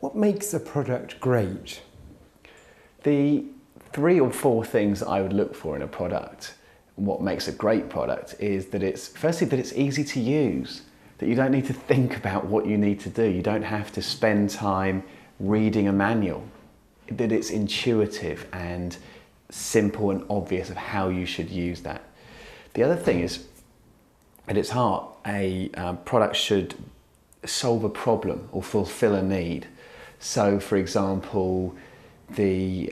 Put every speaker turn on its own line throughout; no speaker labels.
What makes a product great?
The 3 or 4 things that I would look for in a product, what makes a great product, is that firstly that it's easy to use, that you don't need to think about what you need to do. You don't have to spend time reading a manual, that it's intuitive and simple and obvious of how you should use that. The other thing is, at its heart, a product should solve a problem or fulfill a need. So, for example, the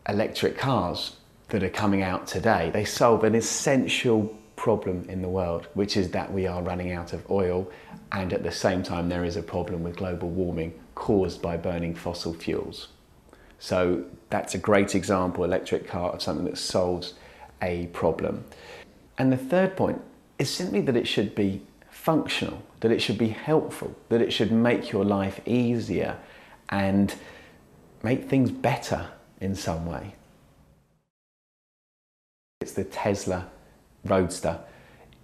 electric cars that are coming out today, they solve an essential problem in the world, which is that we are running out of oil, and at the same time there is a problem with global warming caused by burning fossil fuels. So that's a great example, electric car, of something that solves a problem. And the third point is simply that it should be functional, that it should be helpful, that it should make your life easier and make things better in some way. It's the Tesla Roadster.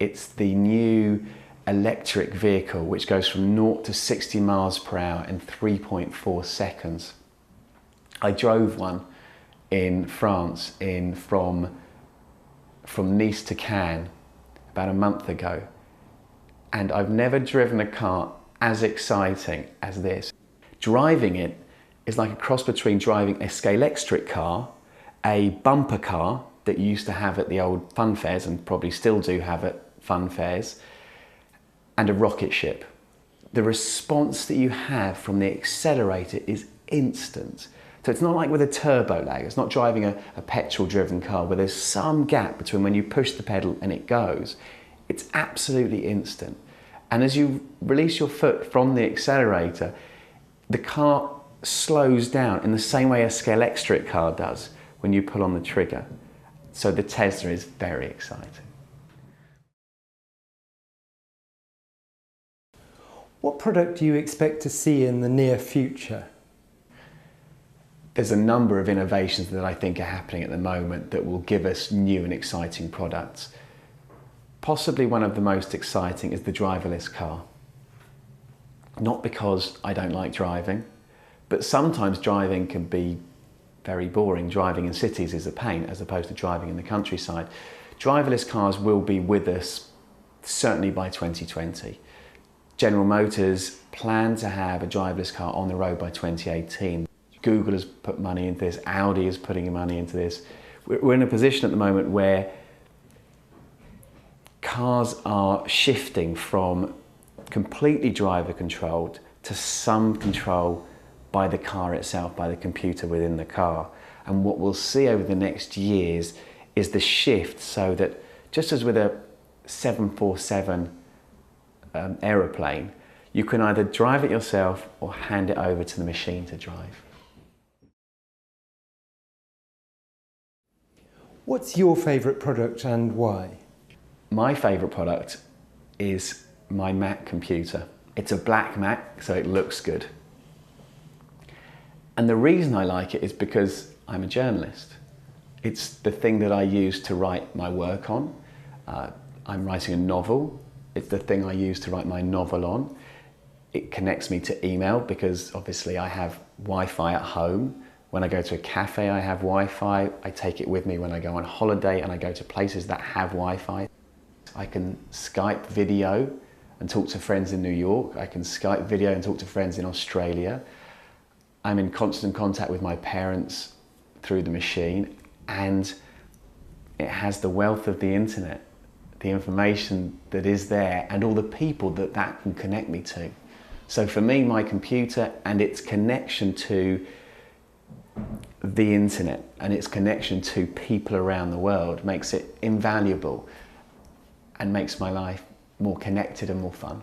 It's the new electric vehicle which goes from 0 to 60 miles per hour in 3.4 seconds. I drove one in France from Nice to Cannes about a month ago, and I've never driven a car as exciting as this. Driving it is like a cross between driving a Scalextric car, a bumper car that you used to have at the old fun fairs and probably still do have at fun fairs, and a rocket ship. The response that you have from the accelerator is instant. So it's not like with a turbo lag. It's not driving a petrol driven car where there's some gap between when you push the pedal and it goes. It's absolutely instant. And as you release your foot from the accelerator, the car slows down in the same way a Scalextric car does when you pull on the trigger. So the Tesla is very exciting.
What product do you expect to see in the near future?
There's a number of innovations that I think are happening at the moment that will give us new and exciting products. Possibly one of the most exciting is the driverless car. Not because I don't like driving, but sometimes driving can be very boring. Driving in cities is a pain as opposed to driving in the countryside. Driverless cars will be with us certainly by 2020. General Motors plan to have a driverless car on the road by 2018. Google has put money into this, Audi is putting money into this. We're in a position at the moment where cars are shifting from completely driver controlled to some control by the car itself, by the computer within the car. And what we'll see over the next years is the shift, so that just as with a 747 aeroplane, you can either drive it yourself or hand it over to the machine to drive.
What's your favourite product and why?
My favourite product is my Mac computer. It's a black Mac, so it looks good. And the reason I like it is because I'm a journalist. It's the thing that I use to write my work on. I'm writing a novel. It's the thing I use to write my novel on. It connects me to email because obviously I have Wi-Fi at home. When I go to a cafe, I have Wi-Fi. I take it with me when I go on holiday and I go to places that have Wi-Fi. I can Skype video and talk to friends in New York. I can Skype video and talk to friends in Australia. I'm in constant contact with my parents through the machine, and it has the wealth of the internet, the information that is there and all the people that can connect me to. So for me, my computer and its connection to the internet and its connection to people around the world makes it invaluable and makes my life more connected and more fun.